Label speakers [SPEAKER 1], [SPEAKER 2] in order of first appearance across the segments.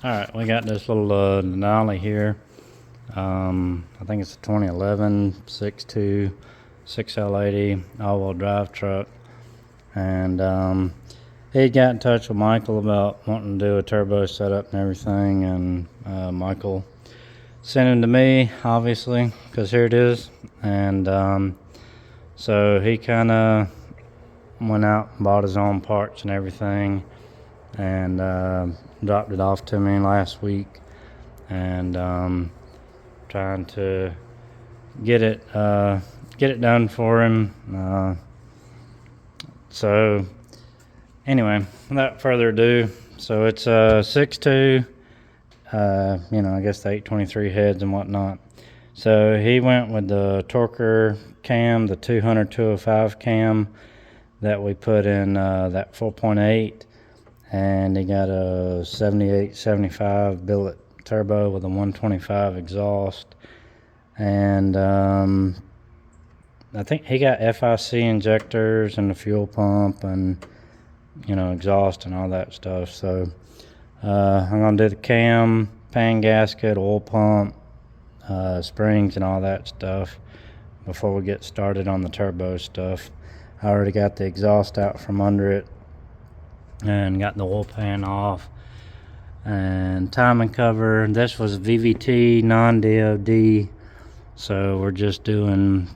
[SPEAKER 1] Alright, we got this little Denali here. I think it's a 2011 6.2 6L80 all-wheel drive truck. And he got in touch with Michael about wanting to do a turbo setup and everything. And Michael sent him to me, obviously, because here it is. And so he kind of went out and bought his own parts and everything. And dropped it off to me last week, and trying to get it done for him. So anyway, without further ado, so it's a 6.2, I guess the 823 heads and whatnot. So he went with the Torker cam, the 200-205 cam that we put in that 4.8. And he got a 78-75 billet turbo with a 125 exhaust. And I think he got FIC injectors and the fuel pump and exhaust and all that stuff. So I'm gonna do the cam, pan gasket, oil pump, springs and all that stuff before we get started on the turbo stuff. I already got the exhaust out from under it and got the oil pan off and timing cover. This was VVT non-DOD, so we're just doing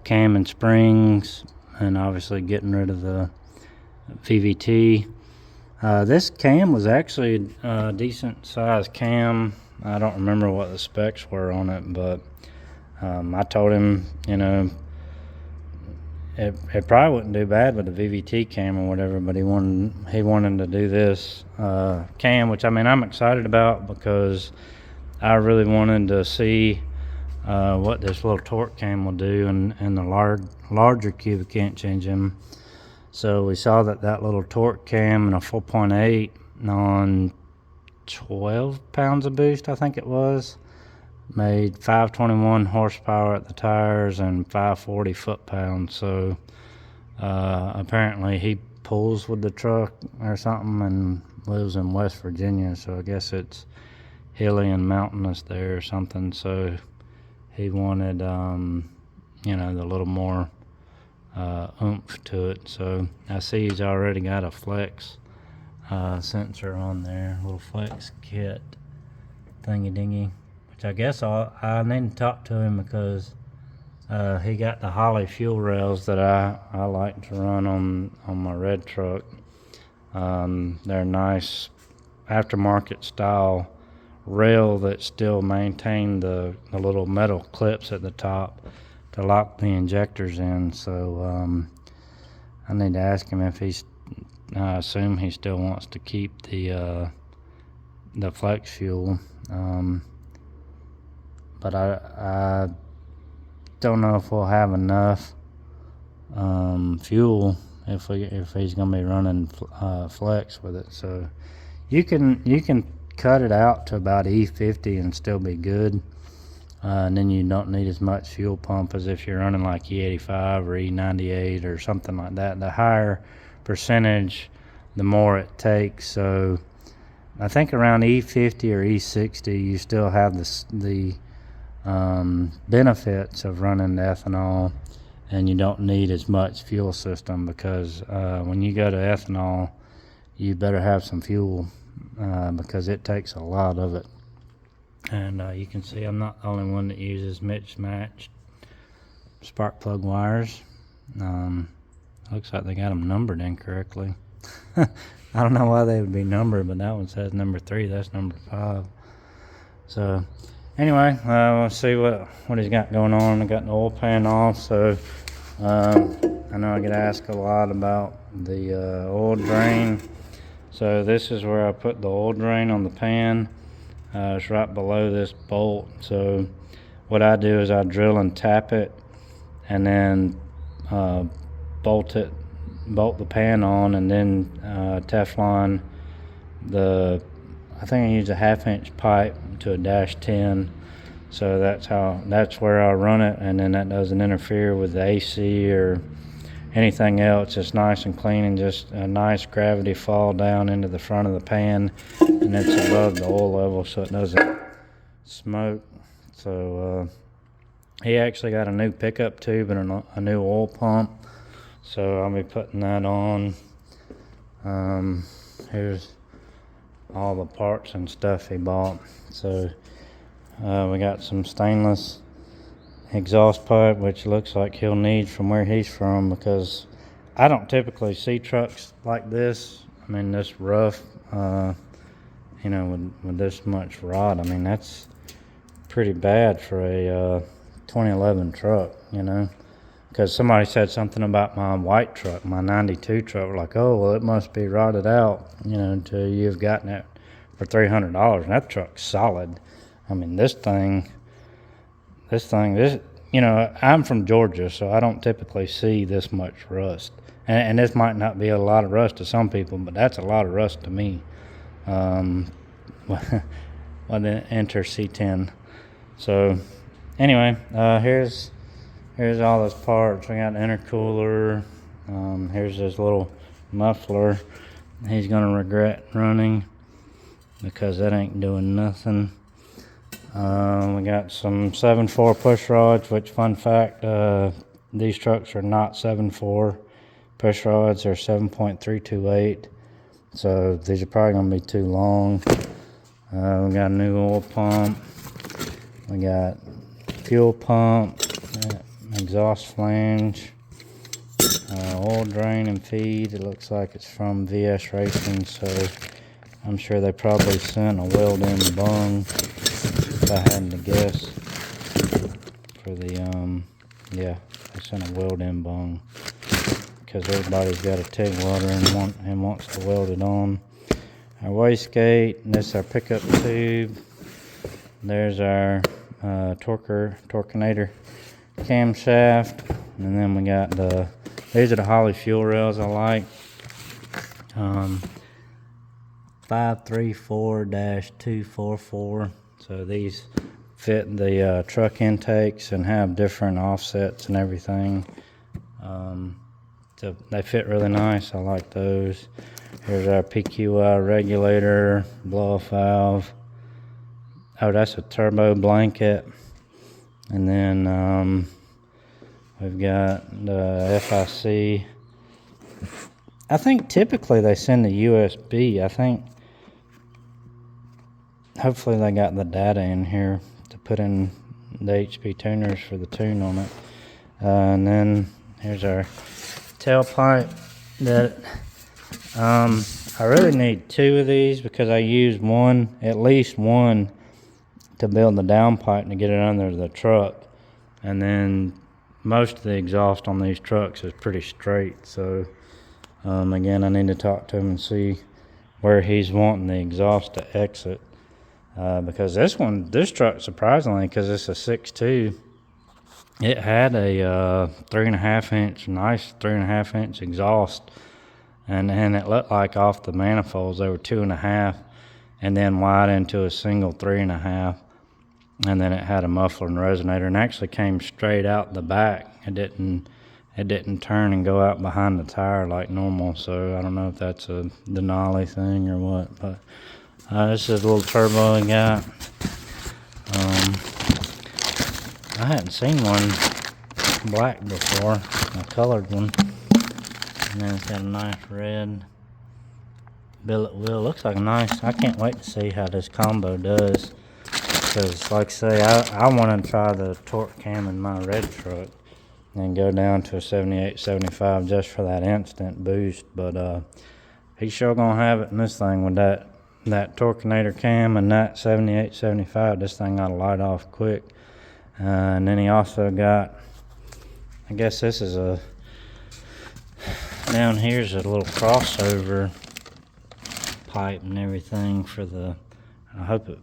[SPEAKER 1] cam and springs and obviously getting rid of the VVT. This cam was actually a decent size cam. I don't remember what the specs were on it, but I told him it probably wouldn't do bad with the VVT cam or whatever, but he wanted to do this cam, which I'm excited about because I really wanted to see what this little torque cam will do in the larger cubic inch engine. So we saw that little torque cam in a 4.8 on 12 pounds of boost, I think it was, made 521 horsepower at the tires and 540 foot-pounds. So apparently he pulls with the truck or something and lives in West Virginia, so I guess it's hilly and mountainous there or something. So he wanted the little more oomph to it. So I see he's already got a flex sensor on there, a little flex kit thingy dingy. I guess I need to talk to him because he got the Holley fuel rails that I like to run on my red truck. They're nice aftermarket style rail that still maintain the little metal clips at the top to lock the injectors in. So I need to ask him if I assume he still wants to keep the flex fuel. But I don't know if we'll have enough fuel if he's gonna be running flex with it. So you can cut it out to about E50 and still be good, and then you don't need as much fuel pump as if you're running like E85 or E98 or something like that. The higher percentage, the more it takes. So I think around E50 or E60 you still have the benefits of running the ethanol, and you don't need as much fuel system, because when you go to ethanol you better have some fuel because it takes a lot of it. And you can see I'm not the only one that uses mismatched spark plug wires. Looks like they got them numbered incorrectly. I don't know why they would be numbered, but that one says number 3, that's number 5. So anyway, let's see what he's got going on. I got the oil pan off, so I know I get asked a lot about the oil drain. So this is where I put the oil drain on the pan. It's right below this bolt. So what I do is I drill and tap it, and then bolt the pan on, and then Teflon I think I use a 1/2-inch pipe to a -10, so that's where I run it, and then that doesn't interfere with the AC or anything else, it's nice and clean and just a nice gravity fall down into the front of the pan, and it's above the oil level so it doesn't smoke. So he actually got a new pickup tube and a new oil pump, so I'll be putting that on. Here's all the parts and stuff he bought. So we got some stainless exhaust pipe, which looks like he'll need from where he's from, because I don't typically see trucks like this. I mean, this rough, you know, with this much rot. I mean, that's pretty bad for a 2011 truck, you know, because somebody said something about my white truck, my 92 truck, like, oh, well, it must be rotted out, you know, until you've gotten it for $300. And that truck's solid. I mean, this thing, you know, I'm from Georgia, so I don't typically see this much rust. And this might not be a lot of rust to some people, but that's a lot of rust to me. Well, then enter C10. So anyway, here's all those parts. We got an intercooler. Here's this little muffler. He's gonna regret running because that ain't doing nothing. We got some 7.4 push rods, which, fun fact, these trucks are not 7.4 push rods. They're 7.328. So these are probably gonna be too long. We got a new oil pump. We got fuel pump, exhaust flange, oil drain and feed. It looks like it's from VS Racing, so I'm sure they probably sent a weld-in bung, if I had to guess, for the, yeah, they sent a weld-in bung, because everybody's got a TIG welder and wants to weld it on. Our wastegate, and this is our pickup tube. There's our Torquenator camshaft, and then we got these are the Holley fuel rails I like. 534-244. So these fit the truck intakes and have different offsets and everything. So they fit really nice. I like those. Here's our PQI regulator, blow-off valve. Oh, that's a turbo blanket. And then we've got the FIC. I think typically they send the USB. I think hopefully they got the data in here to put in the HP tuners for the tune on it. And then here's our tailpipe that I really need 2 of these, because I use one, at least one, to build the downpipe to get it under the truck. And then most of the exhaust on these trucks is pretty straight. So again, I need to talk to him and see where he's wanting the exhaust to exit. Because this truck, surprisingly, because it's a 6.2, it had a 3.5 inch, nice 3.5 inch exhaust. And it looked like off the manifolds they were 2.5, and then wide into a single 3.5. And then it had a muffler and resonator, and actually came straight out the back. It didn't turn and go out behind the tire like normal. So I don't know if that's a Denali thing or what, but this is a little turbo I got. I hadn't seen one black before, a colored one. And then it's got a nice red billet wheel. Looks like a nice, I can't wait to see how this combo does. Because, like I say, I want to try the torque cam in my red truck and go down to a 78, 75 just for that instant boost. But he's sure going to have it in this thing with that Torquenator cam and that 78, 75. This thing ought to light off quick. And then he also got, I guess this is down here's a little crossover pipe and everything for the, I hope it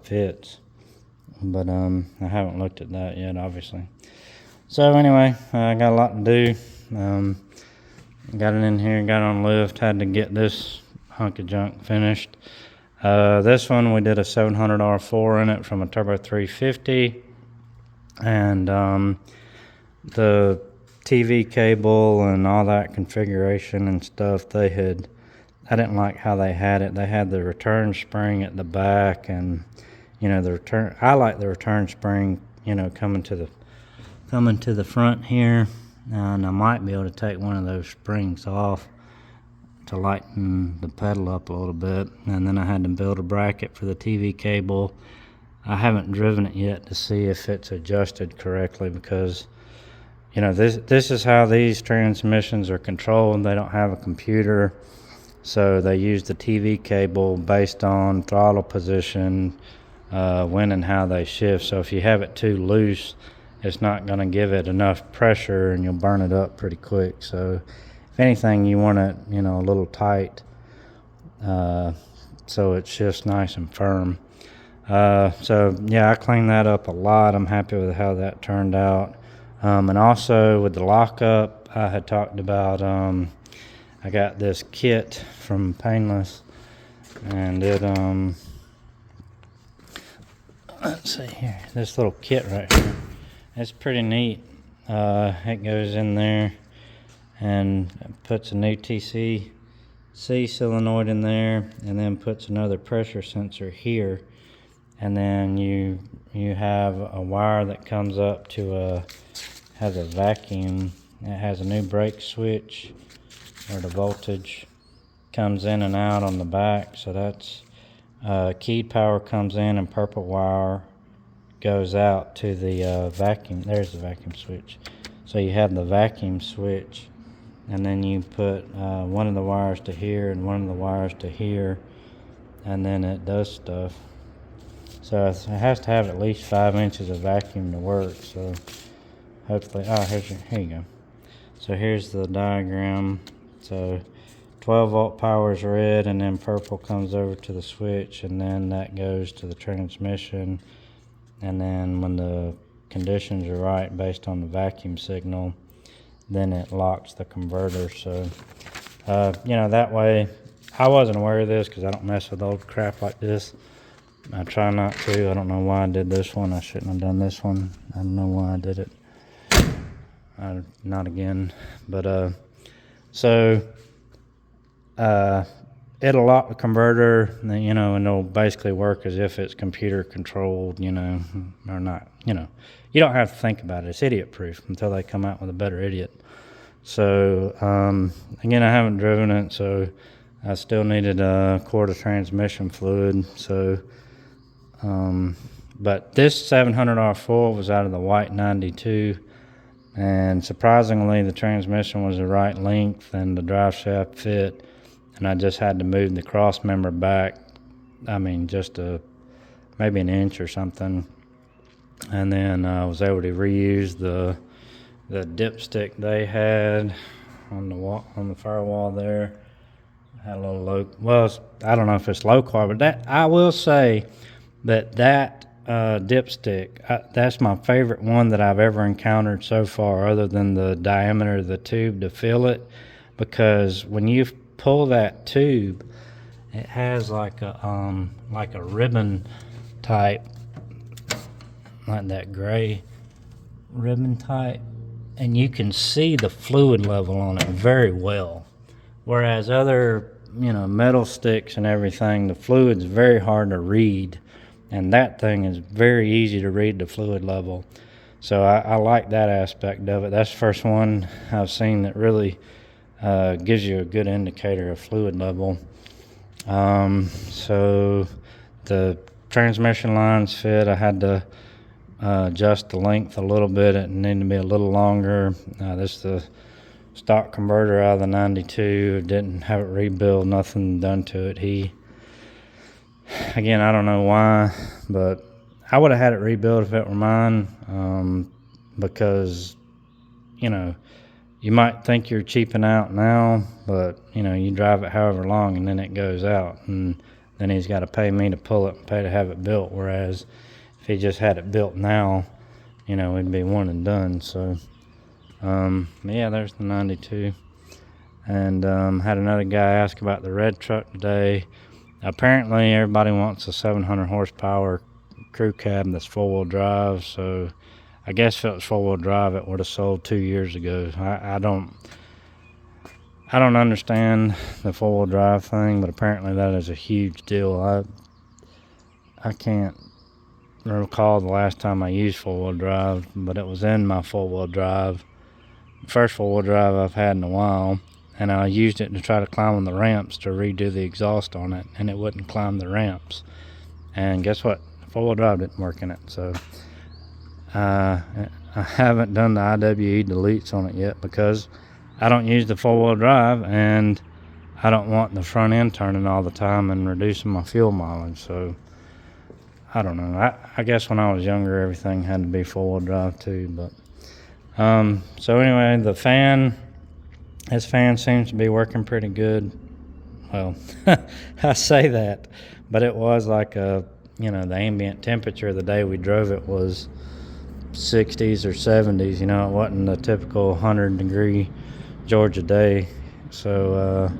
[SPEAKER 1] fits, but I haven't looked at that yet, obviously. So anyway, I got a lot to do. Got it in here, got on lift, had to get this hunk of junk finished. This one, we did a 700 R4 in it from a Turbo 350, and the TV cable and all that configuration and stuff, I didn't like how they had it. They had the return spring at the back, and I like the return spring, coming to the front here, and I might be able to take one of those springs off to lighten the pedal up a little bit. And then I had to build a bracket for the TV cable. I haven't driven it yet to see if it's adjusted correctly, because this is how these transmissions are controlled. They don't have a computer, so they use the TV cable based on throttle position, when and how they shift. So if you have it too loose, it's not going to give it enough pressure, and you'll burn it up pretty quick. So if anything, you want it a little tight, so it shifts nice and firm. So yeah, I cleaned that up a lot. I'm happy with how that turned out. And also with the lockup, I had talked about, I got this kit from Painless, and it, let's see here, this little kit right here, it's pretty neat. It goes in there and puts a new TCC solenoid in there, and then puts another pressure sensor here. And then you have a wire that comes up to has a vacuum. It has a new brake switch where the voltage comes in and out on the back. So that's keyed power comes in, and purple wire goes out to the vacuum. There's the vacuum switch. So you have the vacuum switch, and then you put one of the wires to here and one of the wires to here, and then it does stuff. So it has to have at least 5 inches of vacuum to work. So hopefully, here you go. So here's the diagram. So 12 volt power is red, and then purple comes over to the switch, and then that goes to the transmission. And then when the conditions are right based on the vacuum signal, then it locks the converter. So that way, I wasn't aware of this because I don't mess with old crap like this. I try not to. I don't know why I did this one. I shouldn't have done this one. I don't know why I did it. Not again. But it'll lock the converter, and it'll basically work as if it's computer controlled, or not. You don't have to think about it. It's idiot proof until they come out with a better idiot. So again, I haven't driven it, so I still needed a quart of transmission fluid. So but this $700 was out of the white 92, and surprisingly the transmission was the right length and the drive shaft fit, and I just had to move the cross member back, just maybe an inch or something, and then I was able to reuse the dipstick they had on the wall, on the firewall there. Had a little low, I don't know if it's low carb, but that, I will say that dipstick, that's my favorite one that I've ever encountered so far, other than the diameter of the tube to fill it, because when you pull that tube, it has like a ribbon type, like that gray ribbon type, and you can see the fluid level on it very well. Whereas other, metal sticks and everything, the fluid's very hard to read, and that thing is very easy to read the fluid level. So I like that aspect of it. That's the first one I've seen that really gives you a good indicator of fluid level. So the transmission lines fit. I had to adjust the length a little bit. It needed to be a little longer. This is the stock converter out of the 92. Didn't have it rebuilt, nothing done to it. Again, I don't know why, but I would have had it rebuilt if it were mine, because you might think you're cheaping out now, but you drive it however long and then it goes out, and then he's got to pay me to pull it and pay to have it built. Whereas if he just had it built now, it'd be one and done. So yeah, there's the 92. And had another guy ask about the red truck today. Apparently everybody wants a 700 horsepower crew cab that's four-wheel drive, so I guess if it was 4-wheel drive, it would have sold 2 years ago. I don't understand the 4-wheel drive thing, but apparently that is a huge deal. I can't recall the last time I used 4-wheel drive, but it was in my 4-wheel drive. First 4-wheel drive I've had in a while, and I used it to try to climb on the ramps to redo the exhaust on it, and it wouldn't climb the ramps. And guess what? 4-wheel drive didn't work in it, so I haven't done the IWE deletes on it yet because I don't use the 4-wheel drive, and I don't want the front end turning all the time and reducing my fuel mileage. So I don't know. I guess when I was younger, everything had to be 4-wheel drive too. But so anyway, this fan seems to be working pretty good. Well, I say that, but it was like the ambient temperature the day we drove it was 60s or 70s. It wasn't the typical 100-degree Georgia day. So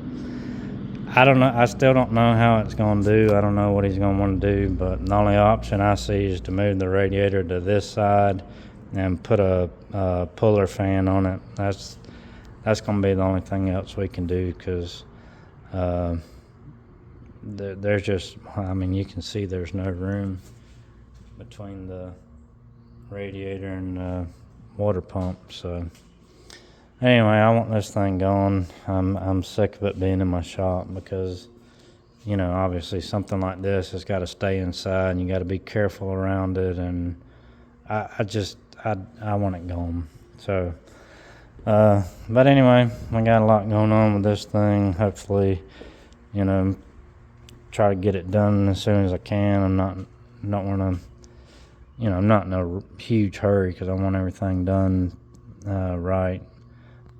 [SPEAKER 1] I don't know. I still don't know how it's going to do. I don't know what he's going to want to do, but the only option I see is to move the radiator to this side and put a puller fan on it. That's going to be the only thing else we can do, because there's just, you can see there's no room between the radiator and the water pump. So anyway, I want this thing going. I'm sick of it being in my shop because, obviously something like this has got to stay inside, and you got to be careful around it. And I want it going. So, but anyway, I got a lot going on with this thing. Hopefully, try to get it done as soon as I can. I'm not want to, I'm not in a huge hurry because I want everything done right.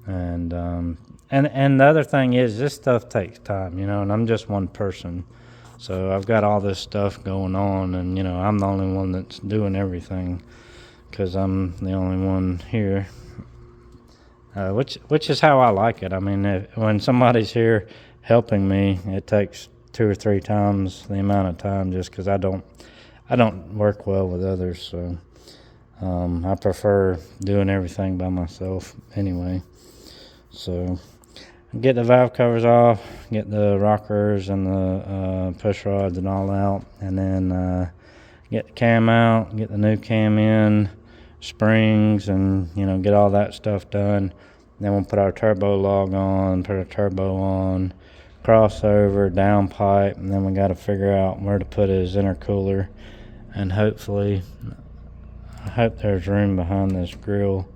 [SPEAKER 1] And the other thing is, this stuff takes time, and I'm just one person. So I've got all this stuff going on, and, I'm the only one that's doing everything because I'm the only one here, which is how I like it. When somebody's here helping me, it takes 2 or 3 times the amount of time, just because I don't work well with others. So I prefer doing everything by myself anyway. So get the valve covers off, get the rockers and the push rods and all out, and then get the cam out, get the new cam in, springs, and get all that stuff done. Then we'll put our turbo log on, put our turbo on, crossover, downpipe, and then we got to figure out where to put his intercooler. And hopefully, I hope there's room behind this grill,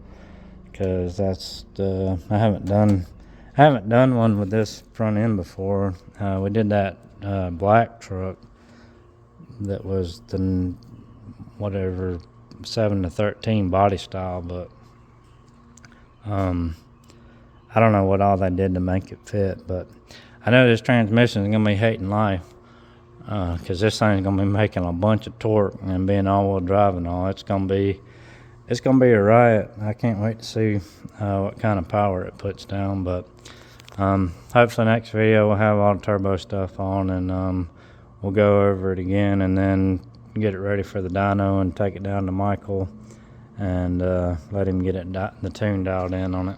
[SPEAKER 1] because that's I haven't done one with this front end before. We did that black truck that was the 7-13 body style, but I don't know what all they did to make it fit. But I know this transmission is gonna be hating life, because this thing's gonna be making a bunch of torque and being all-wheel drive and all. It's gonna be a riot. I can't wait to see what kind of power it puts down. But hopefully next video we'll have all the turbo stuff on, and we'll go over it again, and then get it ready for the dyno and take it down to Michael and let him get the tune dialed in on it.